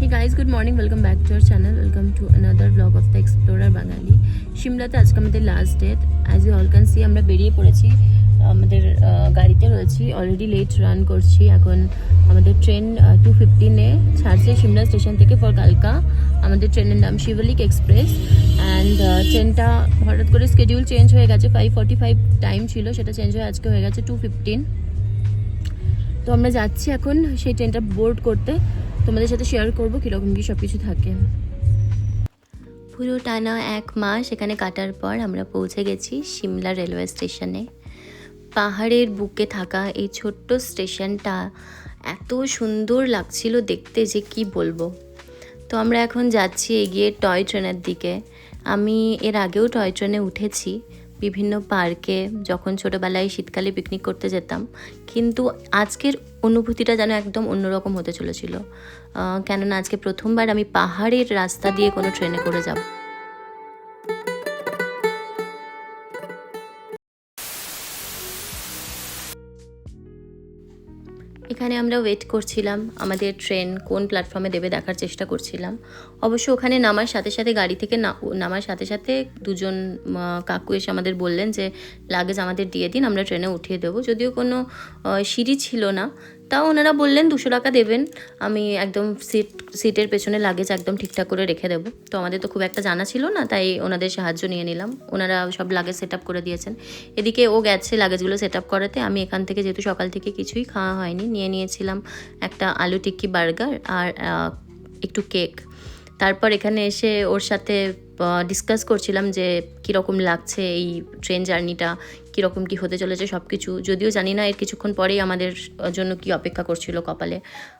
Hey guys, good morning. Welcome back to our channel. Welcome to another vlog of the Explorer Bangali. শিমলাতে আজকে আমাদের last date. As you all can see আমরা বেরিয়ে পড়েছি, আমাদের গাড়িতে রয়েছি, অলরেডি লেট রান করছি। এখন আমাদের ট্রেন 2:15-এ ছাড়ছে শিমলা স্টেশন থেকে ফর কালকা। আমাদের ট্রেনের নাম শিবলিক এক্সপ্রেস। অ্যান্ড ট্রেনটা হঠাৎ করে স্কেডিউল চেঞ্জ হয়ে গেছে। 5:45 টাইম ছিল, সেটা চেঞ্জ হয়ে আজকে হয়ে গেছে 2:15। তো আমরা যাচ্ছি এখন সেই ট্রেনটা বোর্ড করতে। তোমাদের সাথে শেয়ার করবো কীরকম কী সব কিছু থাকে। পুরো টানা 1 মাস এখানে কাটার পর আমরা পৌঁছে গেছি শিমলা রেলওয়ে স্টেশনে। পাহাড়ের বুকে থাকা এই ছোট্ট স্টেশনটা এত সুন্দর লাগছিল দেখতে যে কি বলবো। তো আমরা এখন যাচ্ছি এগিয়ে টয় ট্রেনের দিকে। আমি এর আগেও টয় ট্রেনে উঠেছি বিভিন্ন পার্কে, যখন ছোটোবেলায় শীতকালে পিকনিক করতে যেতাম, কিন্তু আজকের অনুভূতিটা যেন একদম অন্যরকম হতে চলেছিল। কেননা আজকে প্রথমবার আমি পাহাড়ের রাস্তা দিয়ে কোনো ট্রেনে করে যাব। এখানে আমরা ওয়েট করছিলাম, আমাদের ট্রেন কোন প্ল্যাটফর্মে দেবে দেখার চেষ্টা করছিলাম। অবশ্য ওখানে নামার সাথে সাথে গাড়ি থেকে নামার সাথে সাথে দুজন কাকু এসে আমাদের বললেন যে লাগেজ আমাদের দিয়ে দিন, আমরা ট্রেনে উঠিয়ে দেবো। যদিও কোনো সিঁড়ি ছিল না, তাও ওনারা বললেন 200 টাকা দেবেন, আমি একদম সিটের পেছনে লাগেজ একদম ঠিকঠাক করে রেখে দেবো। তো আমাদের তো খুব একটা জানা ছিল না, তাই ওনাদের সাহায্য নিয়ে নিলাম। ওনারা সব লাগেজ সেট আপ করে দিয়েছেন। এদিকে ও গেছে লাগেজগুলো সেট আপ করাতে। আমি এখান থেকে যেহেতু সকাল থেকে কিছুই খাওয়া হয়নি, নিয়েছিলাম একটা আলু টিক্কি বার্গার আর একটু কেক। তারপর এখানে এসে ওর সাথে ডিসকাস করছিলাম যে কীরকম লাগছে এই ট্রেন জার্নিটা, কীরকম কী হতে চলেছে সব কিছু। যদিও জানি না এর কিছুক্ষণ পরেই আমাদের জন্য কি অপেক্ষা করছিল কপালে।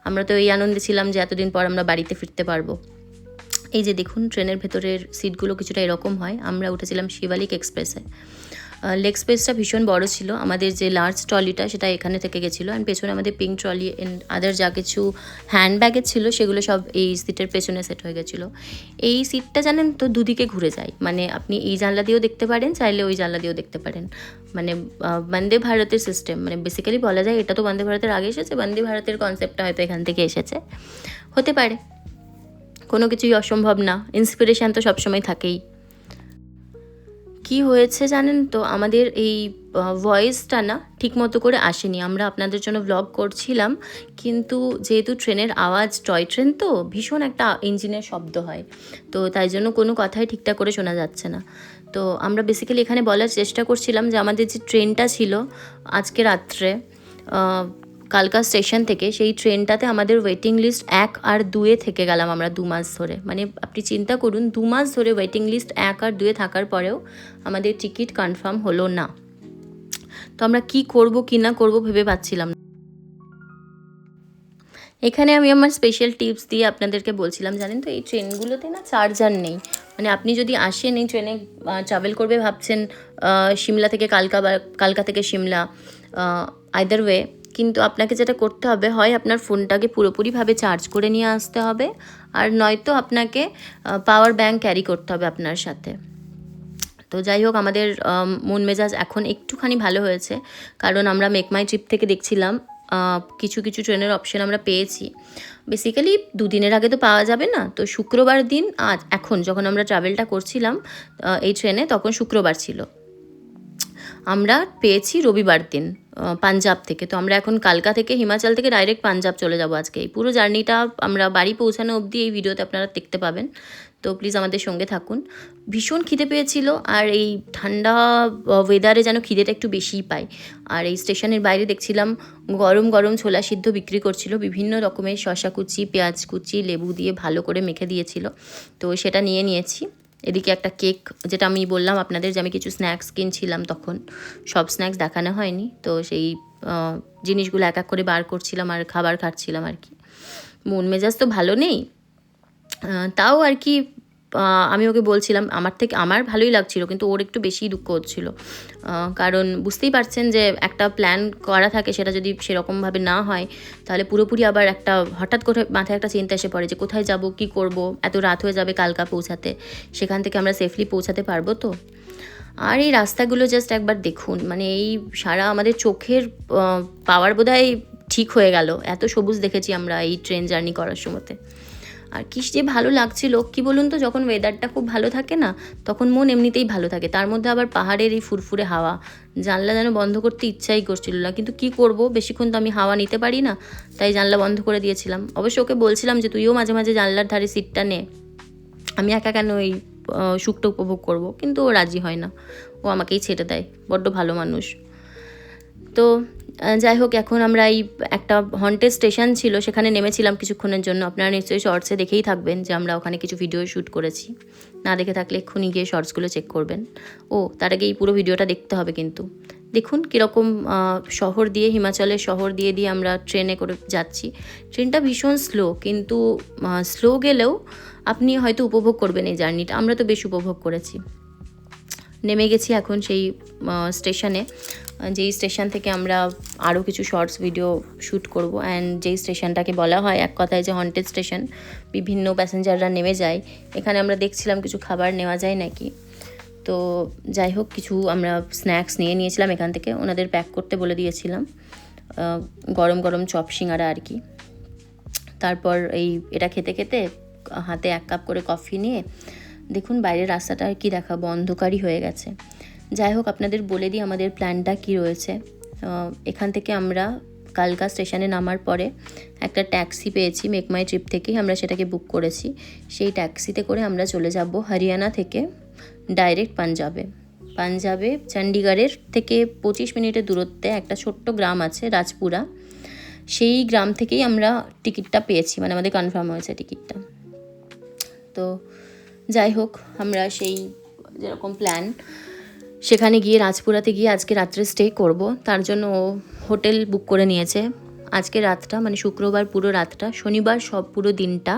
আমরা তো এই আনন্দে ছিলাম যে এতদিন পর আমরা বাড়িতে ফিরতে পারবো। এই যে দেখুন, ট্রেনের ভেতরের সিটগুলো কিছুটা এরকম হয়। আমরা উঠেছিলাম শিবালিক এক্সপ্রেসে। লেগ স্পেসটা ভীষণ বড় ছিল। আমাদের যে লার্জ ট্রলিটা সেটা এখানে থেকে গেছিলো, অ্যান্ড পেছনে আমাদের পিঙ্ক ট্রলি অ্যান্ড আদার যা কিছু হ্যান্ড ব্যাগেজ ছিল সেগুলো সব এই সিটের পেছনে সেট হয়ে গেছিলো। এই সিটটা জানেন তো দুদিকে ঘুরে যায়, মানে আপনি এই জানলা দিয়েও দেখতে পারেন, চাইলে ওই জানলা দিয়েও দেখতে পারেন। মানে বন্দে ভারতের সিস্টেম, মানে বেসিক্যালি বলা যায় এটা তো বন্দে ভারতের আগে এসেছে, বন্দে ভারতের কনসেপ্টটা হয়তো এখান থেকে এসেছে, হতে পারে। কোনো কিছুই অসম্ভব না, ইন্সপিরেশান তো সবসময় থাকেই। কি হয়েছে জানেন তো, আমাদের এই ভয়েসটা না ঠিক মতো করে আসেনি। আমরা আপনাদের জন্য ব্লগ করছিলাম, কিন্তু যেহেতু ট্রেনের আওয়াজ, টয় ট্রেন তো ভীষণ একটা ইঞ্জিনের শব্দ হয়, তো তাই জন্য কোনো কথাই ঠিকঠাক করে শোনা যাচ্ছে না। তো আমরা বেসিক্যালি এখানে বলার চেষ্টা করছিলাম যে আমাদের যে ট্রেনটা ছিল আজকে রাত্রে কালকা স্টেশন থেকে, সেই ট্রেনটাতে আমাদের ওয়েটিং লিস্ট 1 আর 2-এ থেকে গেলাম আমরা 2 মাস ধরে। মানে আপনি চিন্তা করুন, 2 মাস ধরে ওয়েটিং লিস্ট 1 আর 2-এ থাকার পরেও আমাদের টিকিট কনফার্ম হলো না। তো আমরা কি করব কি না করব ভেবে পাচ্ছিলাম না। এখানে আমি আমার স্পেশাল টিপস দিয়ে আপনাদেরকে বলছিলাম, জানেন তো এই ট্রেনগুলোতে না চার্জার নেই। মানে আপনি যদি আসেন এই ট্রেনে ট্রাভেল করবে ভাবছেন শিমলা থেকে কালকা বা কালকা থেকে শিমলা, আইদার ওয়ে, কিন্তু আপনাকে যেটা করতে হবে, হয় আপনার ফোনটাকে পুরোপুরিভাবে চার্জ করে নিয়ে আসতে হবে, আর নয়তো আপনাকে পাওয়ার ব্যাঙ্ক ক্যারি করতে হবে আপনার সাথে। তো যাই হোক, আমাদের মন মেজাজ এখন একটুখানি ভালো হয়েছে, কারণ আমরা মেক মাই ট্রিপ থেকে দেখছিলাম কিছু কিছু ট্রেনের অপশন আমরা পেয়েছি। বেসিক্যালি 2 দিনের আগে তো পাওয়া যাবে না, তো শুক্রবার দিন, এখন যখন আমরা ট্রাভেলটা করছিলাম এই ট্রেনে, তখন শুক্রবার ছিল, আমরা পেয়েছি রবিবার দিন পাঞ্জাব থেকে। তো আমরা এখন কালকা থেকে, হিমাচল থেকে ডাইরেক্ট পাঞ্জাব চলে যাব আজকে। এই পুরো জার্নিটা আমরা বাড়ি পৌঁছানো অবধি এই ভিডিওতে আপনারা দেখতে পাবেন, তো প্লিজ আমাদের সঙ্গে থাকুন। ভীষণ খিদে পেয়েছিল, আর এই ঠান্ডা ওয়েদারে যেন খিদেটা একটু বেশিই পায়। আর এই স্টেশনের বাইরে দেখছিলাম গরম গরম ছোলা সিদ্ধ বিক্রি করছিল, বিভিন্ন রকমের শসা কুচি, পেঁয়াজ কুচি, লেবু দিয়ে ভালো করে মেখে দিয়েছিল, তো সেটা নিয়েছি। এদিকে একটা কেক, যেটা আমি বললাম আপনাদের যে আমি কিছু স্ন্যাক্স কিনছিলাম, তখন সব স্ন্যাক্স দেখানো হয়নি, তো সেই জিনিসগুলো এক এক করে বার করছিলাম আর খাবার খাচ্ছিলাম আর কি। মন মেজাজ তো ভালো নেই, তাও আর কি আমি ওকে বলছিলাম, আমার ভালোই লাগছিল, কিন্তু ওর একটু বেশি দুঃখ হচ্ছিল, কারণ বুঝতেই পারছেন যে একটা প্ল্যান করা থাকে, সেটা যদি সেরকমভাবে না হয়, তাহলে পুরোপুরি আবার একটা হঠাৎ করে মাথায় একটা চিন্তা এসে পড়ে যে কোথায় যাব, কি করব, এত রাত হয়ে যাবে কালকা পৌঁছাতে, সেখান থেকে আমরা সেফলি পৌঁছাতে পারবো তো। আর এই রাস্তাগুলো জাস্ট একবার দেখুন, মানে এই সারা আমাদের চোখের পাওয়ার বোধহয় ঠিক হয়ে গেল, এত সবুজ দেখেছি আমরা এই ট্রেন জার্নি করার সময়তে। আর কি যে ভালো লাগছিল কি বলুন তো, যখন ওয়েদারটা খুব ভালো থাকে না তখন মন এমনিতেই ভালো থাকে, তার মধ্যে আবার পাহাড়ের এই ফুরফুরে হাওয়া, জানলা যেন বন্ধ করতে ইচ্ছাই করছিল না, কিন্তু কি করব, বেশিক্ষণ তো আমি হাওয়া নিতে পারি না, তাই জানলা বন্ধ করে দিয়েছিলাম। অবশ্য ওকে বলছিলাম যে তুইও মাঝে মাঝে জানলার ধারে সিটটা নে, আমি একা কেন এই সুখটা উপভোগ করব, কিন্তু ও রাজি হয় না, ও আমাকেই ছেড়ে দেয়, বড্ড ভালো মানুষ। তো যাই হোক, এখন আমরা এই একটা হন্টেড স্টেশন ছিল সেখানে নেমেছিলাম কিছুক্ষণের জন্য। আপনারা নিশ্চয়ই শর্টসে দেখেই থাকবেন যে আমরা ওখানে কিছু ভিডিও শ্যুট করেছি, না দেখে থাকলে এক্ষুনি গিয়ে শর্টসগুলো চেক করবেন। ও তার আগে এই পুরো ভিডিওটা দেখতে হবে কিন্তু। দেখুন কীরকম শহর দিয়ে, হিমাচলের শহর দিয়ে দিয়ে আমরা ট্রেনে করে যাচ্ছি। ট্রেনটা ভীষণ স্লো, কিন্তু স্লো গেলেও আপনি হয়তো উপভোগ করবেন এই জার্নিটা, আমরা তো বেশ উপভোগ করেছি। নেমে গেছি এখন সেই স্টেশনে, যেই স্টেশন থেকে আমরা আরও কিছু শর্টস ভিডিও শ্যুট করব। অ্যান্ড যেই স্টেশনটাকে বলা হয় এক কথায় যে হন্টেড স্টেশন, বিভিন্ন প্যাসেঞ্জাররা নেমে যায়, এখানে আমরা দেখছিলাম কিছু খাবার নেওয়া যায় নাকি। তো যাই হোক, কিছু আমরা স্ন্যাক্স নিয়ে নিয়েছিলাম এখান থেকে, ওনাদের প্যাক করতে বলে দিয়েছিলাম, গরম গরম চপ সিঙ্গারা আর কি। তারপর এটা খেতে খেতে হাতে 1 কাপ করে কফি নিয়ে, দেখুন বাইরের রাস্তাটা আর কি দেখাবো, অন্ধকারই হয়ে গেছে। যাই হোক, আপনাদের বলে দিই আমাদের প্ল্যানটা কি রয়েছে। এখান থেকে আমরা কালকা স্টেশনে নামার পরে একটা ট্যাক্সি পেয়েছি মেক মাই ট্রিপ থেকেই, আমরা সেটাকে বুক করেছি। সেই ট্যাক্সিতে করে আমরা চলে যাব হরিয়ানা থেকে ডাইরেক্ট পাঞ্জাবে চণ্ডীগড়ের থেকে 25 মিনিটের দূরত্বে একটা ছোট্ট গ্রাম আছে রাজপুরা, সেই গ্রাম থেকেই আমরা টিকিটটা পেয়েছি, মানে আমাদের কনফার্ম হয়েছে টিকিটটা। তো যাই হোক, আমরা সেই যেরকম প্ল্যান, সেখানে গিয়ে রাজপুরাতে গিয়ে আজকে রাত্রে স্টে করব, তার জন্য ও হোটেল বুক করে নিয়েছে আজকে রাতটা, মানে শুক্রবার পুরো রাতটা, শনিবার সব পুরো দিনটা,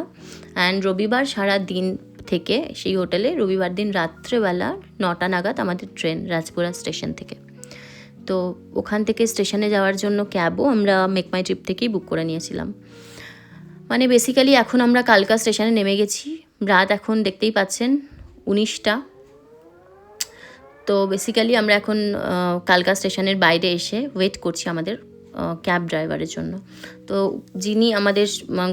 অ্যান্ড রবিবার সারা দিন থেকে সেই হোটেলে। রবিবার দিন রাত্রেবেলা 9টা নাগাদ আমাদের ট্রেন রাজপুরা স্টেশন থেকে। তো ওখান থেকে স্টেশনে যাওয়ার জন্য ক্যাবও আমরা মেক মাই ট্রিপ থেকেই বুক করে নিয়েছিলাম। মানে বেসিক্যালি এখন আমরা কালকা স্টেশনে নেমে গেছি, রাত এখন দেখতেই পাচ্ছেন 19টা। তো বেসিক্যালি আমরা এখন কালকা স্টেশনের বাইরে এসে ওয়েট করছি আমাদের ক্যাব ড্রাইভারের জন্য। তো যিনি আমাদের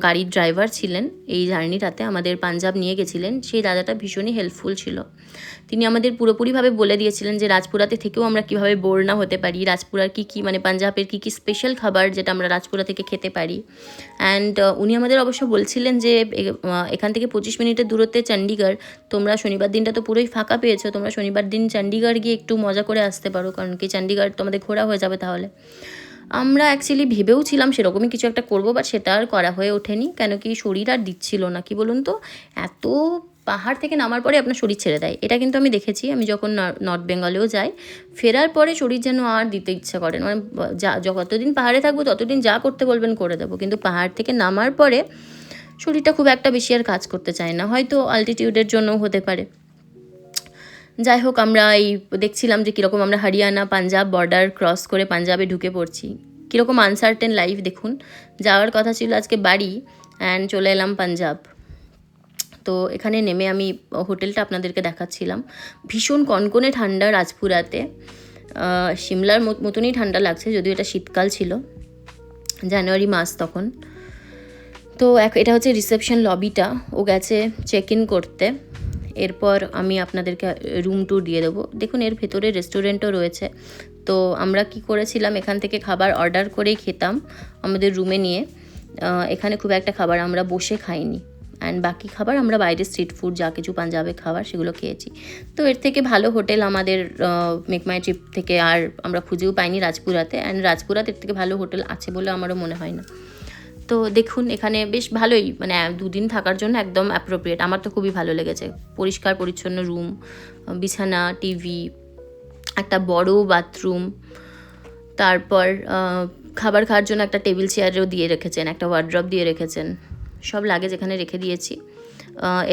গাড়ির ড্রাইভার ছিলেন এই জার্নিটাতে, আমাদের পাঞ্জাব নিয়ে গেছিলেন, সেই দাদাটা ভীষণই হেল্পফুল ছিল। তিনি আমাদের পুরোপুরিভাবে বলে দিয়েছিলেন যে রাজপুরাতে থেকেও আমরা কীভাবে বোর না হতে পারি, রাজপুরার কী মানে পাঞ্জাবের কী স্পেশাল খাবার যেটা আমরা রাজপুরা থেকে খেতে পারি। অ্যান্ড উনি আমাদের অবশ্য বলছিলেন যে এখান থেকে 25 মিনিটের দূরত্বে চণ্ডীগড়, তোমরা শনিবার দিনটা তো পুরোই ফাঁকা পেয়েছো, তোমরা শনিবার দিন চণ্ডীগড় গিয়ে একটু মজা করে আসতে পারো, কারণ কি চণ্ডীগড় তোমাদের ঘোরা হয়ে যাবে তাহলে। আমরা অ্যাকচুয়ালি ভেবেও ছিলাম সেরকমই কিছু একটা করবো, বাট সেটা আর করা হয়ে ওঠেনি, কেন কি শরীর আর দিচ্ছিল না। কি বলুন তো, এত পাহাড় থেকে নামার পরে আপনার শরীর ছেড়ে দেয়, এটা কিন্তু আমি দেখেছি, আমি যখন নর্থ বেঙ্গলেও যাই, ফেরার পরে শরীর যেন আর দিতে ইচ্ছা করে না, মানে যতদিন পাহাড়ে থাকবো ততদিন যা করতে বলবেন করে দেবো, কিন্তু পাহাড় থেকে নামার পরে শরীরটা খুব একটা বেশি আর কাজ করতে চায় না, হয়তো অল্টিটিউডের জন্য হতে পারে। যাই হোক, আমরা দেখছিলাম যে কীরকম আমরা হরিয়ানা পাঞ্জাব বর্ডার ক্রস করে পাঞ্জাবে ঢুকে পড়ছি, কীরকম আনসার্টেন লাইফ দেখুন। যাওয়ার কথা ছিল আজকে বাড়ি, অ্যান্ড চলে এলাম পাঞ্জাব। তো এখানে নেমে আমি হোটেলটা আপনাদেরকে দেখাচ্ছিলাম, ভীষণ কনকনে ঠান্ডা রাজপুরাতে, সিমলার মতনই ঠান্ডা লাগছে, যদিও এটা শীতকাল ছিল, জানুয়ারি মাস তখন। তো এটা হচ্ছে রিসেপশন লবিটা, ও গেছে চেক ইন করতে, এরপর আমি আপনাদেরকে রুম ট্যুর দিয়ে দেবো। দেখুন এর ভেতরে রেস্টুরেন্টও রয়েছে। তো আমরা কি করেছিলাম, এখান থেকে খাবার অর্ডার করেই খেতাম আমাদের রুমে নিয়ে। এখানে খুব একটা খাবার আমরা বসে খাইনি, অ্যান্ড বাকি খাবার আমরা বাইরে স্ট্রিট ফুড যা কিছু পাঞ্জাবে খাবার সেগুলো খেয়েছি। তো এর থেকে ভালো হোটেল আমাদের মেক মাই ট্রিপ থেকে আর আমরা খুঁজেও পাইনি রাজপুরাতে, অ্যান্ড রাজপুরাতে এর থেকে ভালো হোটেল আছে বলে আমারও মনে হয় না। তো দেখুন এখানে বেশ ভালোই, মানে 2 দিন থাকার জন্য একদম অ্যাপ্রোপ্রিয়েট, আমার তো খুবই ভালো লেগেছে। পরিষ্কার পরিচ্ছন্ন রুম, বিছানা, টিভি, একটা বড় বাথরুম, তারপর খাবার খাওয়ার জন্য একটা টেবিল চেয়ারও দিয়ে রেখেছেন, একটা ওয়ার্ড্রপ দিয়ে রেখেছেন, সব লাগেজ এখানে রেখে দিয়েছি।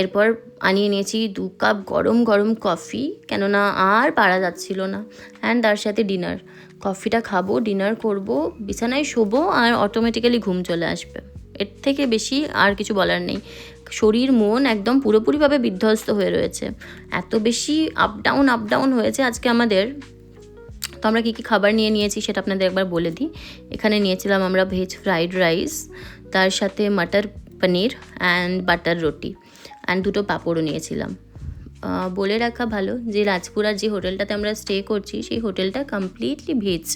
এরপর আনিয়ে নিয়েছি 2 কাপ গরম গরম কফি, কেননা আর পারা যাচ্ছিল না, অ্যান্ড তার সাথে ডিনার। কফিটা খাবো, ডিনার করব, বিছানায় শোবো, আর অটোমেটিক্যালি ঘুম চলে আসবে। এর থেকে বেশি আর কিছু বলার নেই। শরীর মন একদম পুরোপুরিভাবে বিধ্বস্ত হয়ে রয়েছে, এত বেশি আপ ডাউন হয়েছে আজকে আমাদের। তো আমরা কী কী খাবার নিয়েছি সেটা আপনাদের একবার বলে দিই। এখানে নিয়েছিলাম আমরা ভেজ ফ্রাইড রাইস, তার সাথে মাটার পনির অ্যান্ড বাটার রুটি অ্যান্ড 2টো পাঁপড়ও নিয়েছিলাম। বলে রাখা ভালো যে রাজপুরার যে হোটেলটাতে আমরা স্টে করছি সেই হোটেলটা কমপ্লিটলি ভেজ,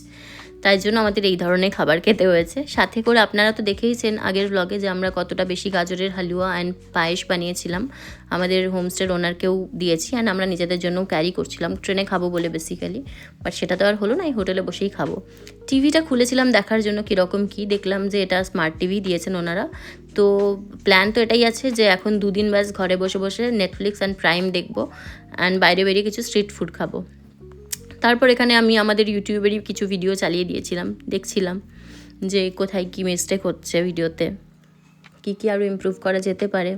তাই জন্য আমাদের এই ধরনের খাবার খেতে হয়েছে। সাথে করে আপনারা তো দেখেইছেন আগের ব্লগে যে আমরা কতটা বেশি গাজরের হালুয়া অ্যান্ড পায়েস বানিয়েছিলাম, আমাদের হোমস্টের ওনারকেও দিয়েছি অ্যান্ড আমরা নিজেদের জন্য ক্যারি করছিলাম, ট্রেনে খাবো বলে বেসিক্যালি। বাট সেটা তো আর হলো না, এই হোটেলে বসেই খাবো। টিভিটা খুলেছিলাম দেখার জন্য কীরকম কী, দেখলাম যে এটা স্মার্ট টিভি দিয়েছেন ওনারা। তো প্ল্যান তো এটাই আছে যে এখন 2 দিন ব্যাস ঘরে বসে বসে নেটফ্লিক্স অ্যান্ড প্রাইম দেখবো অ্যান্ড বাইরে বেরিয়ে কিছু স্ট্রিট ফুড খাবো। তারপর এখানে আমি আমাদের ইউটিউবেরই কিছু ভিডিও চালিয়ে দিয়েছিলাম, দেখছিলাম যে কোথায় কী মিস্টেক হচ্ছে ভিডিওতে, কী আরও ইমপ্রুভ করা যেতে পারে।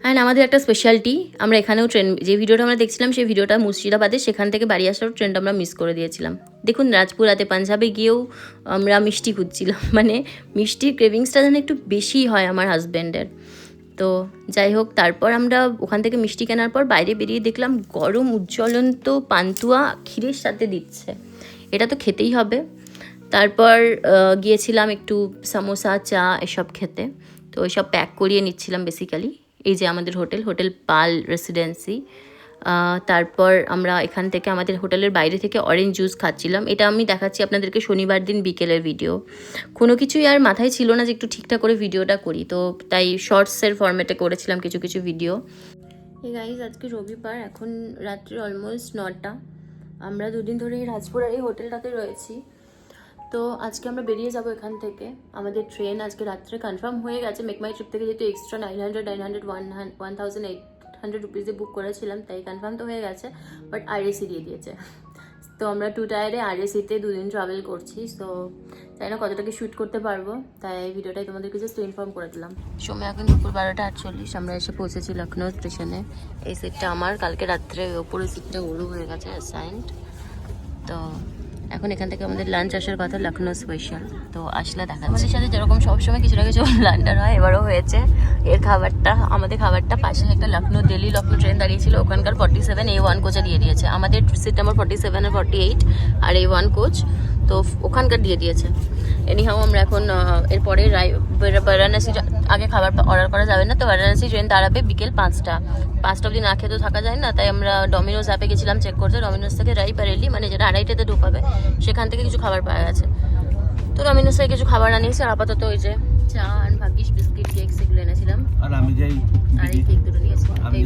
অ্যান্ড আমাদের একটা স্পেশালিটি, আমরা এখানেও ট্রেন, যে ভিডিওটা আমরা দেখছিলাম সেই ভিডিওটা মুর্শিদাবাদে, সেখান থেকে বাড়ি আসার ট্রেনটা আমরা মিস করে দিয়েছিলাম। দেখুন রাজপুরাতে পাঞ্জাবে গিয়েও আমরা মিষ্টি খুঁজছিলাম, মানে মিষ্টির ক্রেভিংসটা যেন একটু বেশিই হয় আমার হাজব্যান্ডের। তো যাই হোক, তারপর আমরা ওখান থেকে মিষ্টি কেনার পর বাইরে বেরিয়ে দেখলাম গরম উজ্জ্বলন্ত পান্তুয়া ক্ষীরের সাথে দিচ্ছে, এটা তো খেতেই হবে। তারপর গিয়েছিলাম একটু সামোসা, চা এসব খেতে, তো ওইসব প্যাক করিয়ে নিচ্ছিলাম বেসিক্যালি। এই যে আমাদের হোটেল পাল রেসিডেন্সি। তারপর আমরা এখান থেকে আমাদের হোটেলের বাইরে থেকে অরেঞ্জ জুস খাচ্ছিলাম। এটা আমি দেখাচ্ছি আপনাদেরকে শনিবার দিন বিকেলের ভিডিও। কোনো কিছুই আর মাথায় ছিল না যে একটু ঠিকঠাক করে ভিডিওটা করি, তো তাই শর্টসের ফরম্যাটে করেছিলাম কিছু ভিডিও। এই গাইজ আজকে রবিবার, এখন রাত্রি অলমোস্ট 9টা। আমরা 2 দিন ধরে এই রাজপুরার এই হোটেলটাতে রয়েছি। তো আজকে আমরা বেরিয়ে যাব এখান থেকে। আমাদের ট্রেন আজকে রাত্রে কনফার্ম হয়ে গেছে মেক মাই ট্রিপ থেকে, যেহেতু এক্সট্রা 1800 রুপিসে বুক করেছিলাম, তাই কনফার্ম তো হয়ে গেছে। বাট আরএসি দিয়ে দিয়েছে, তো আমরা 2 টায়ারে আরএসিতে 2 দিন ট্রাভেল করছি। সো তাই না কতটাকে শ্যুট করতে পারবো, তাই ভিডিওটাই তোমাদেরকে জাস্ট ইনফর্ম করে দিলাম। সময় এখন দুপুর 12:48, আমরা এসে পৌঁছেছি লখনৌ স্টেশনে। এই সিটটা আমার, কালকে রাত্রে ওপরের সিটটা ওরও হয়ে গেছে অ্যাসাইন্ড। তো এখন এখান থেকে আমাদের লাঞ্চ আসার কথা, লখনৌ স্পেশাল। তো আসলে দেখা আমাদের সাথে যেরকম সবসময় কিছু না কিছু লান্ডার হয়, এবারও হয়েছে। আমাদের খাবারটা পাশে একটা দিল্লি লখনৌ ট্রেন দাঁড়িয়েছিল, ওখানকার 47 A1 কোচে দিয়ে দিয়েছে। আমাদের সিট নাম্বার 47 আর 48 আর A1 কোচ, তো ওখানকার দিয়ে দিয়েছে। এনিহাও আমরা এখন এরপরে বারাণসী, আগে খাবার অর্ডার করা যাবে না, তো বারাণসী ট্রেন দাঁড়াবে বিকেল 5টা অবধি না খেয়ে তো থাকা যায় না, তাই আমরা ডমিনোজ অ্যাপে গেছিলাম চেক করতে। ডমিনোজ থেকে রায়বরেলি, মানে যেটা 2:30টাতে ঢোকাবে, সেখান থেকে কিছু খাবার পাওয়া গেছে। তো ডমিনোজ থেকে কিছু খাবার আনিয়েছি, আর আপাতত ওই যে চা আর ভাগ্যিস বিস্কিট কেক সেগুলো এনেছিলাম, আর এই কেক দুটো নিয়েছি, এই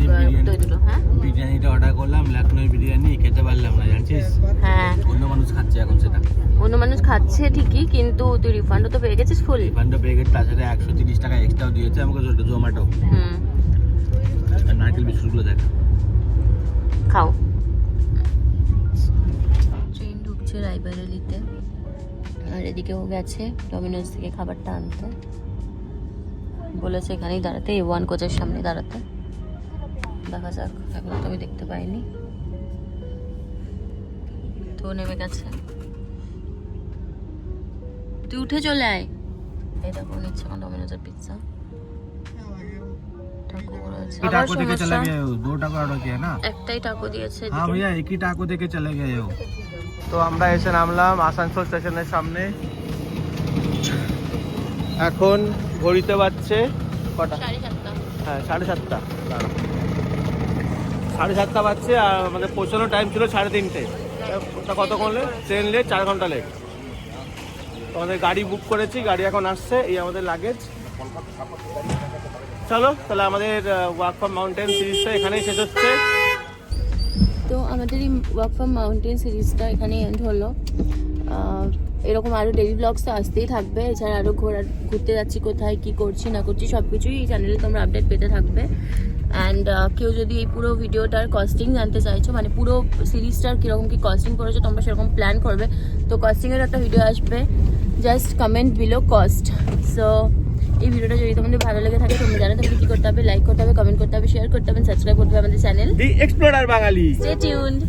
দই দুটো। হ্যাঁ, বিরিয়ানিটা অর্ডার করলাম, লখনৌ বিরিয়ানি খেতে পারলাম না, জানছিস? হ্যাঁ, অন্য মানুষ খাচ্ছে এখন সেটা। অন্য মানুষ খাচ্ছে ঠিকই, কিন্তু তুই রিফান্ডও তো পেয়ে গেছিস ফুল। রিফান্ডও পেয়ে গেছি, তাছাড়া 130 টাকা এক্সট্রাও দিয়েছে আমাকে জোম্যাটো। আর নারকেল বিস্কুটগুলো দেখ, খাও। ট্রেন ঢুকছে রায়বরেলিতে, আর এদিকেও গেছে ডমিনোজ থেকে খাবারটা আনতে, বলেছে এখানেই দাঁড়াতে, A1 কোচের সামনে দাঁড়াতে। দেখা যাক, এখন তো আমি দেখতে পাইনি। তো নেমে গেছে, তুই উঠে চলে আয়। এই দেখো নিচ্ছে আমার ডমিনোজের পিৎজা। একটাই টাকো দিয়েছে। হ্যাঁ ভাইয়া, একই টাকো দেখে চলে গেছে। তো আমরা এসে নামলাম আসানসোল স্টেশনের সামনে। এখন ঘড়িতে বাজছে কটা? 7:30। হ্যাঁ 7:30। 7:30 বাজছে, আর আমাদের পৌঁছানোর টাইম ছিল 3:30। ওটা কতক্ষণ লেট? ট্রেন লেট, 4 ঘন্টা লেট। আমাদের গাড়ি বুক করেছি, গাড়ি এখন আসছে। এই আমাদের লাগেজ। চলো তাহলে আমাদের ওয়াক ফ্রম মাউন্টেন সিরিজটা এখানেই শেষ হচ্ছে। তো আমাদের এই ওয়াক ফ্রম মাউন্টেন সিরিজটা এখানেই এন্ড হলো। এরকম আরও ডেইলি ব্লগস তো আসতেই থাকবে, এছাড়া আরও ঘুরতে যাচ্ছি, কোথায় কী করছি না করছি সব কিছুই এই চ্যানেলে তোমরা আপডেট পেতে থাকবে। অ্যান্ড কেউ যদি এই পুরো ভিডিওটার কস্টিং জানতে চাইছো, মানে পুরো সিরিজটার কীরকম কী কস্টিং করেছো তোমরা সেরকম প্ল্যান করবে, তো কস্টিংয়ের একটা ভিডিও আসবে, just comment below cost. So এই ভিডিওটা যদি তোমাদের ভালো লেগে থাকে, তোমরা জানো তোমাদের কী করতে হবে, লাইক করতে হবে, কমেন্ট করতে হবে, শেয়ার করতে হবে, সাবস্ক্রাইব করতে হবে আমাদের channel the explorer Bangali. Stay tuned.